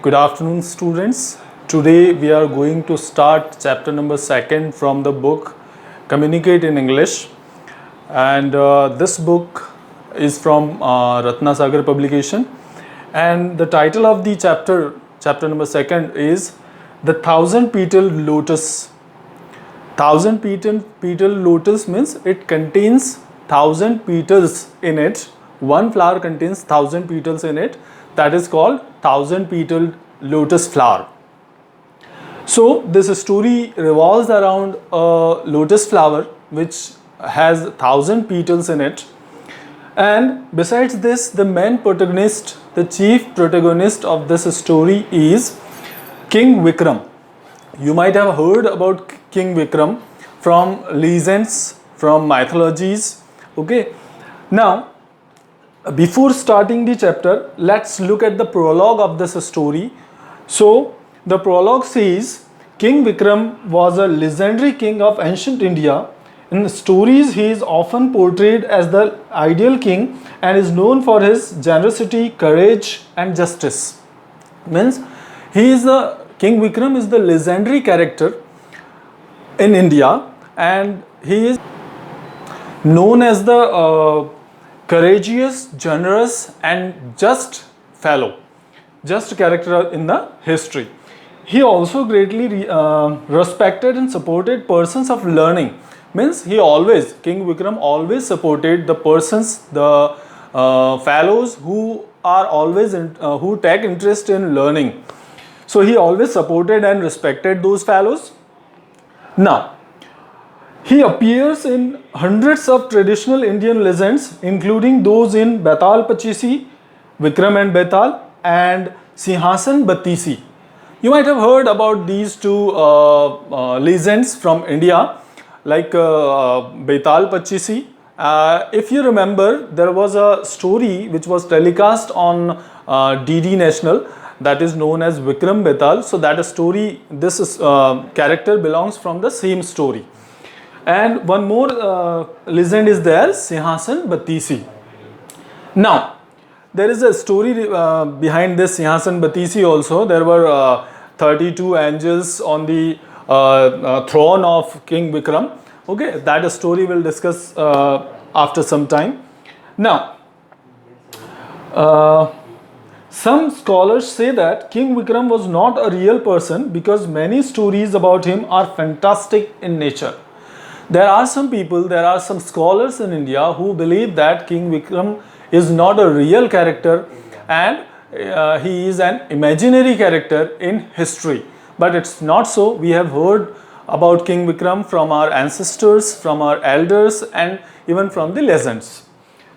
Good afternoon, students. Today we are going to start chapter number 2 from the book Communicate in English, and this book is from Ratnasagar publication, and the title of the chapter number 2 is The Thousand Petal Lotus. Thousand petal lotus means it contains 1,000 petals in it. One flower contains 1,000 petals in it. That is called 1,000 petal lotus flower. So this story revolves around a lotus flower which has 1,000 petals in it. And besides this, the main protagonist, the chief protagonist of this story is King Vikram. You might have heard about King Vikram from legends, from mythologies. Okay. Now, before starting the chapter, let's look at the prologue of this story. So, the prologue says, King Vikram was a legendary king of ancient India. In stories, he is often portrayed as the ideal king and is known for his generosity, courage and justice. Means, King Vikram is the legendary character in India, and he is known as the courageous, generous and just character in the history. He also greatly respected and supported persons of learning. Means King Vikram always supported the persons, the fellows who are always who take interest in learning. So he always supported and respected those fellows. Now, he appears in hundreds of traditional Indian legends, including those in Betal Pachisi, Vikram and Betal, and Sinhasan Batisi. You might have heard about these two legends from India, like Betal Pachisi. If you remember, there was a story which was telecast on DD National, that is known as Vikram Betal. So that story, this character belongs from the same story. And one more legend is there, Sinhasan Batisi. Now, there is a story behind this Sinhasan Batisi also. There were 32 angels on the throne of King Vikram. Okay, that story we'll discuss after some time. Now, some scholars say that King Vikram was not a real person because many stories about him are fantastic in nature. There are some people, there are some scholars in India who believe that King Vikram is not a real character and he is an imaginary character in history. But it's not so. We have heard about King Vikram from our ancestors, from our elders and even from the legends.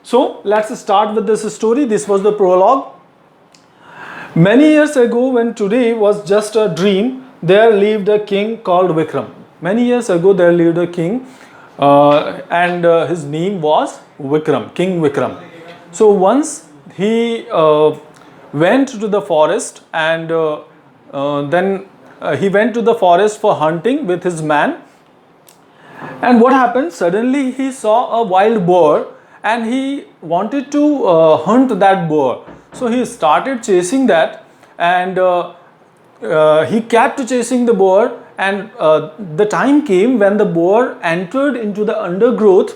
So let's start with this story. This was the prologue. Many years ago, when today was just a dream, there lived a king called Vikram. Many years ago, there lived a king and his name was Vikram, King Vikram. So once he went to the forest and then he went to the forest for hunting with his man. And what happened? Suddenly he saw a wild boar and he wanted to hunt that boar. So he started chasing that and he kept chasing the boar, and the time came when the boar entered into the undergrowth.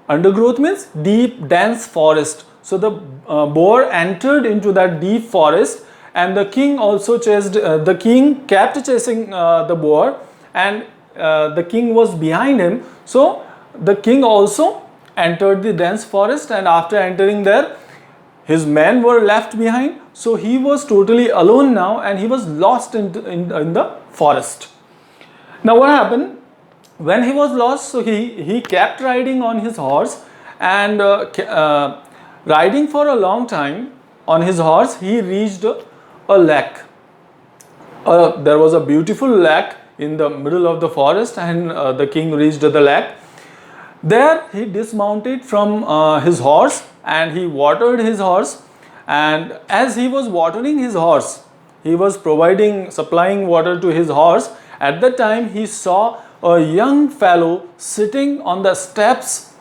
Undergrowth means deep, dense forest. So the boar entered into that deep forest, and the king also chased, the king kept chasing the boar, and the king was behind him. So the king also entered the dense forest, and after entering there, his men were left behind. So he was totally alone now and he was lost in the forest. Now what happened? When he was lost, so he kept riding on his horse and riding for a long time on his horse, he reached a lake. There was a beautiful lake in the middle of the forest, and the king reached the lake. There he dismounted from his horse and he watered his horse, and as he was watering his horse, he was supplying water to his horse. At that time he saw a young fellow sitting on the steps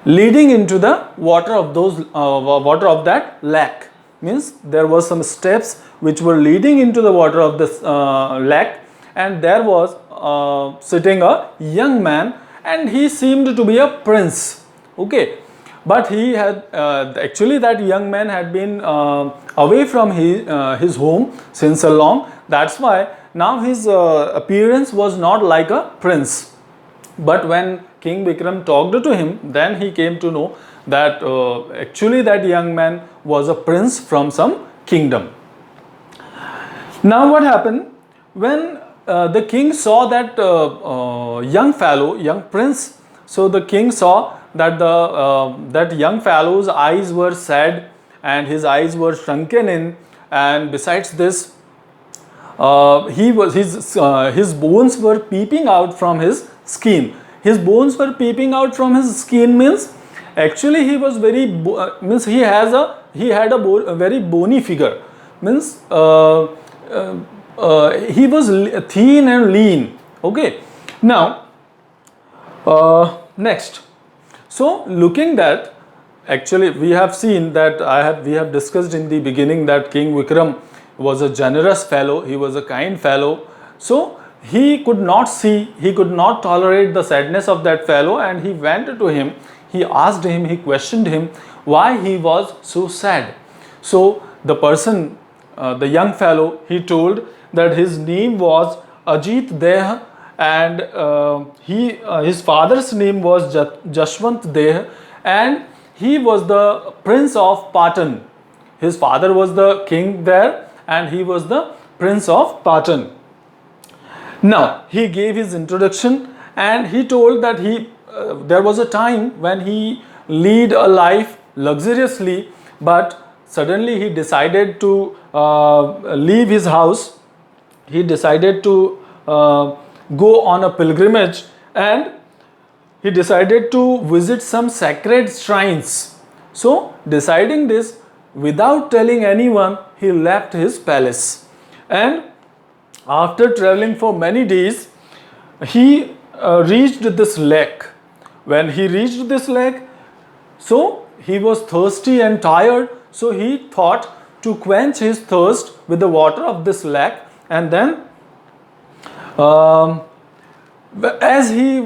leading into the water of water of that lake. Means there was some steps which were leading into the water of this lake, and there was sitting a young man, and he seemed to be a prince. Okay, but he had actually, that young man had been away from his home since so long. That's why now his appearance was not like a prince. But when King Vikram talked to him, then he came to know that actually that young man was a prince from some kingdom. Now what happened when the king saw that young fellow, young prince? So the king saw that that young fellow's eyes were sad and his eyes were shrunken in, and besides this, his bones were peeping out from his skin. His bones were peeping out from his skin means actually he was very means he had a very bony figure. Means he was thin and lean. Okay. Now next. So looking that, actually we have seen that we have discussed in the beginning that King Vikram was a generous fellow, he was a kind fellow. So he could not see, he could not tolerate the sadness of that fellow, and he went to him, he asked him, he questioned him why he was so sad. So the person, the young fellow, he told that his name was Ajit Deh, and his father's name was Jashwant Deh, and he was the prince of Patan. His father was the king there, and he was the prince of Patan. Now he gave his introduction, and he told that there was a time when he lead a life luxuriously, but suddenly he decided to leave his house. He decided to go on a pilgrimage, and he decided to visit some sacred shrines. So deciding this, without telling anyone, he left his palace, and after traveling for many days, he reached this lake. When he reached this lake, so he was thirsty and tired, so he thought to quench his thirst with the water of this lake, and then as he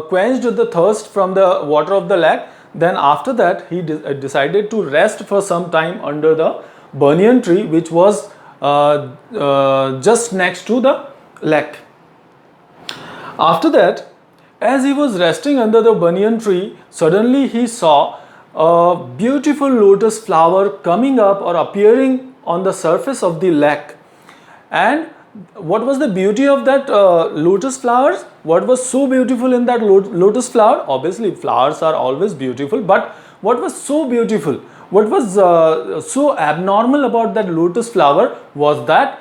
quenched the thirst from the water of the lake, then after that he decided to rest for some time under the banyan tree, which was just next to the lake. After that, as he was resting under the banyan tree, suddenly he saw a beautiful lotus flower coming up or appearing on the surface of the lake. And what was the beauty of that lotus flowers? What was so beautiful in that lotus flower? Obviously flowers are always beautiful, but what was so beautiful, what was so abnormal about that lotus flower was that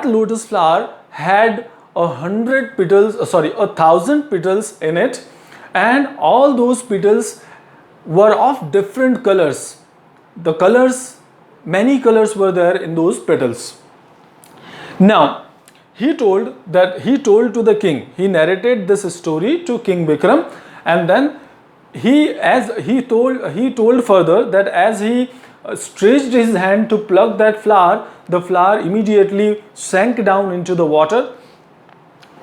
lotus flower had 100 petals, 1,000 petals in it, and all those petals were of different colors. The colors, many colors were there in those petals. Now he told to the king, he narrated this story to King Vikram, and then he told further that as he stretched his hand to pluck that flower, the flower immediately sank down into the water.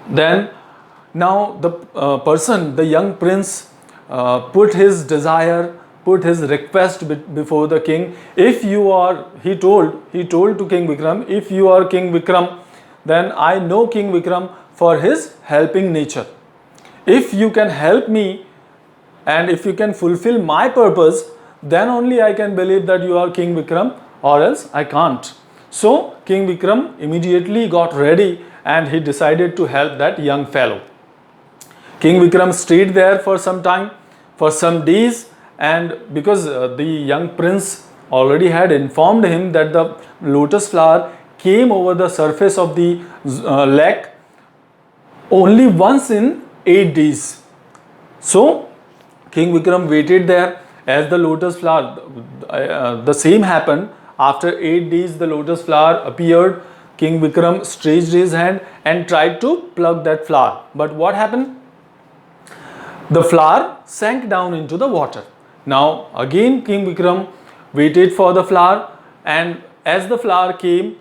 Then now the young prince put his desire, put his request before the king. If you are, he told to King Vikram, if you are King Vikram, then I know King Vikram for his helping nature. If you can help me, and if you can fulfill my purpose, then only I can believe that you are King Vikram, or else I can't. So King Vikram immediately got ready, and he decided to help that young fellow. King Vikram stayed there for some time, for some days, and because the young prince already had informed him that the lotus flower came over the surface of the lake only once in 8 days. So King Vikram waited there. As the lotus flower, the same happened. After 8 days the lotus flower appeared. King Vikram stretched his hand and tried to pluck that flower. But what happened? the flower sank down into the water. Now again King Vikram waited for the flower, and as the flower came,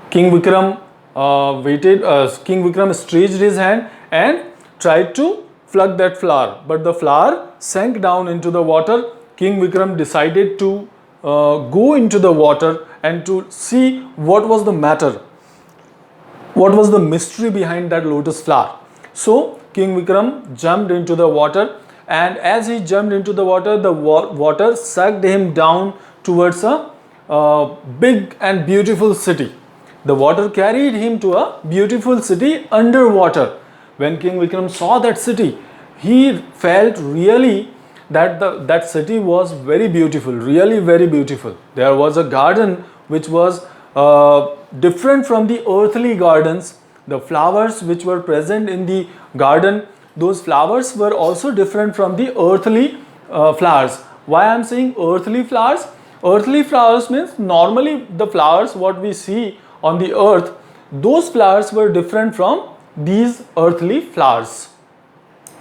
King Vikram King Vikram stretched his hand and tried to pluck that flower, but the flower sank down into the water. King Vikram decided to go into the water and to see what was the matter, what was the mystery behind that lotus flower. So King Vikram jumped into the water, and as he jumped into the water, the water sucked him down towards a big and beautiful city. The water carried him to a beautiful city underwater. When King Vikram saw that city, he felt really that that city was very beautiful, really very beautiful. There was a garden which was different from the earthly gardens. The flowers which were present in the garden, those flowers were also different from the earthly flowers. Why I am saying earthly flowers? Earthly flowers means normally the flowers what we see on the earth, those flowers were different from these earthly flowers.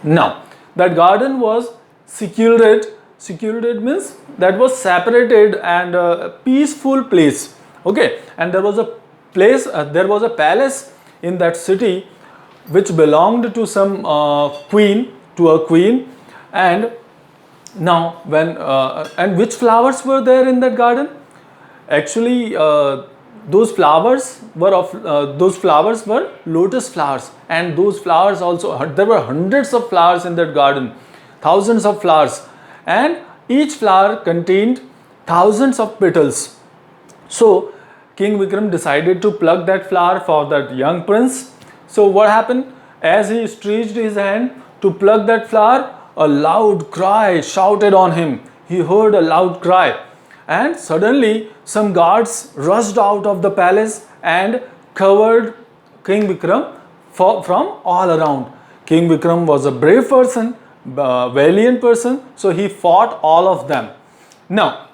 Now that garden was secluded. Secluded means that was separated and a peaceful place. Okay, and there was a place, there was a palace in that city which belonged to some queen, to a queen. And now when and which flowers were there in that garden? Actually those flowers were lotus flowers, and those flowers also, there were hundreds of flowers in that garden, thousands of flowers, and each flower contained thousands of petals. So King Vikram decided to pluck that flower for that young prince. So what happened? As he stretched his hand to pluck that flower, a loud cry shouted on him. He heard a loud cry, and suddenly some guards rushed out of the palace and covered King Vikram from all around. King Vikram was a brave person, valiant person, so he fought all of them. Now,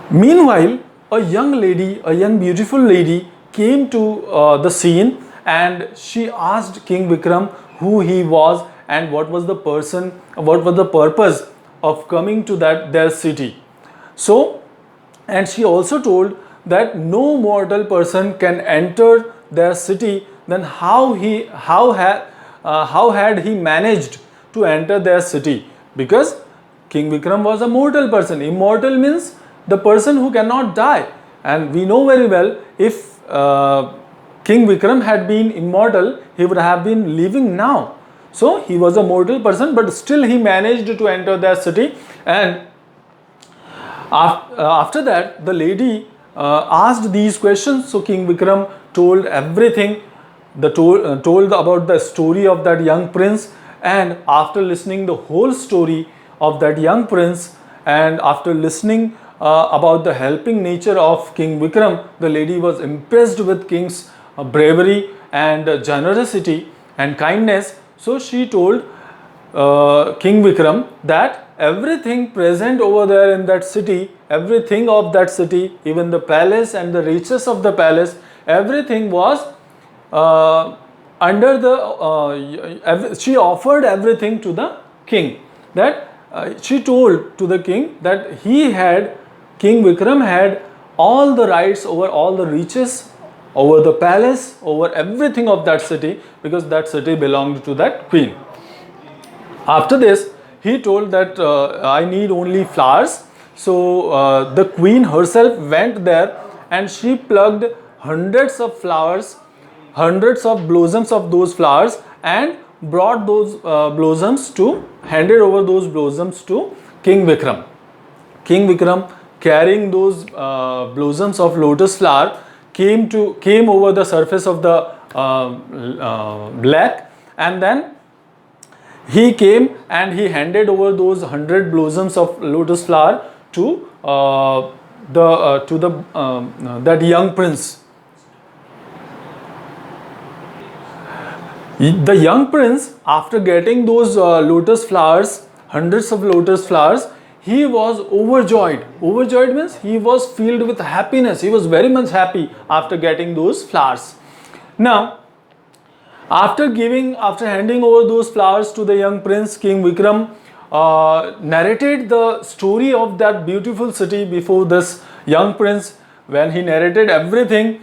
meanwhile, a young lady, a young beautiful lady came to the scene, and she asked King Vikram who he was and what was the purpose of coming to their city. So, and she also told that no mortal person can enter their city. Then how had he managed to enter their city? Because King Vikram was a mortal person. Immortal means the person who cannot die, and we know very well, if King Vikram had been immortal, he would have been living now. So he was a mortal person, but still he managed to enter their city. And after that, the lady asked these questions. So King Vikram told everything, told about the story of that young prince. And after listening the whole story of that young prince, and after listening about the helping nature of King Vikram, the lady was impressed with King's bravery and generosity and kindness. So she told King Vikram that everything present over there in that city, everything of that city, even the palace and the riches of the palace, everything was under the she offered everything to the king. That she told to the king that King Vikram had all the rights over all the riches, over the palace, over everything of that city, because that city belonged to that queen. After this, he told that I need only flowers. So the queen herself went there, and she plucked hundreds of flowers, hundreds of blossoms of those flowers, and brought those handed over those blossoms to King Vikram. King Vikram, carrying those blossoms of lotus flower, came over the surface of the lake, and then he came and he handed over those 100 blossoms of lotus flower to that young prince. The young prince, after getting those lotus flowers, hundreds of lotus flowers, he was overjoyed. Overjoyed means he was filled with happiness. He was very much happy after getting those flowers. Now, After handing over those flowers to the young prince, King Vikram narrated the story of that beautiful city before this young prince. When he narrated everything,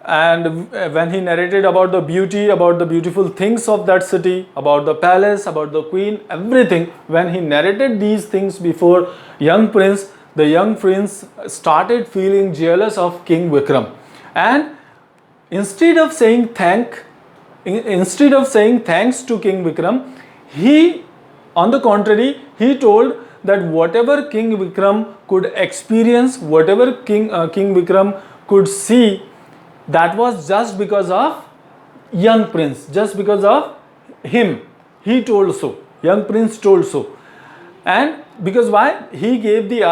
and when he narrated about the beauty, about the beautiful things of that city, about the palace, about the queen, everything, when he narrated these things before young prince, the young prince started feeling jealous of King Vikram. And instead of saying thanks to King Vikram, he, on the contrary, he told that whatever King Vikram could experience, whatever King Vikram could see, that was just because of young prince, just because of him. He told so. Young prince told so. And because why? He gave the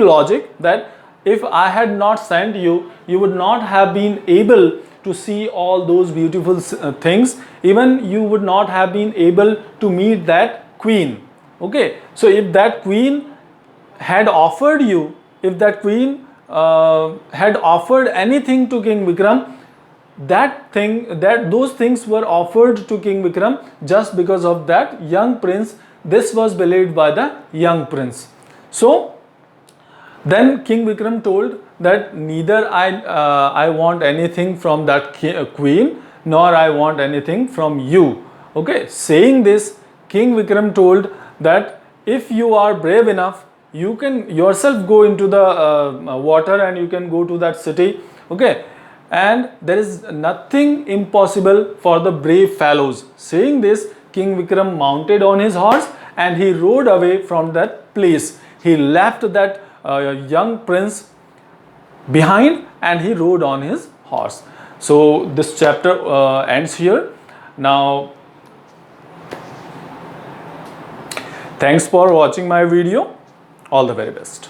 logic that if I had not sent you, you would not have been able to see all those beautiful things. Even you would not have been able to meet that queen. Okay. So if that queen had offered you, if that queen had offered anything to King Vikram, those things were offered to King Vikram just because of that young prince. This was believed by the young prince. So then King Vikram told that neither I want anything from that queen, nor I want anything from you. Okay, saying this, King Vikram told that if you are brave enough, you can yourself go into the water and you can go to that city. Okay, and there is nothing impossible for the brave fellows. Saying this, King Vikram mounted on his horse and he rode away from that place. He left that young prince behind and he rode on his horse. So this chapter ends here. Now, thanks for watching my video. All the very best.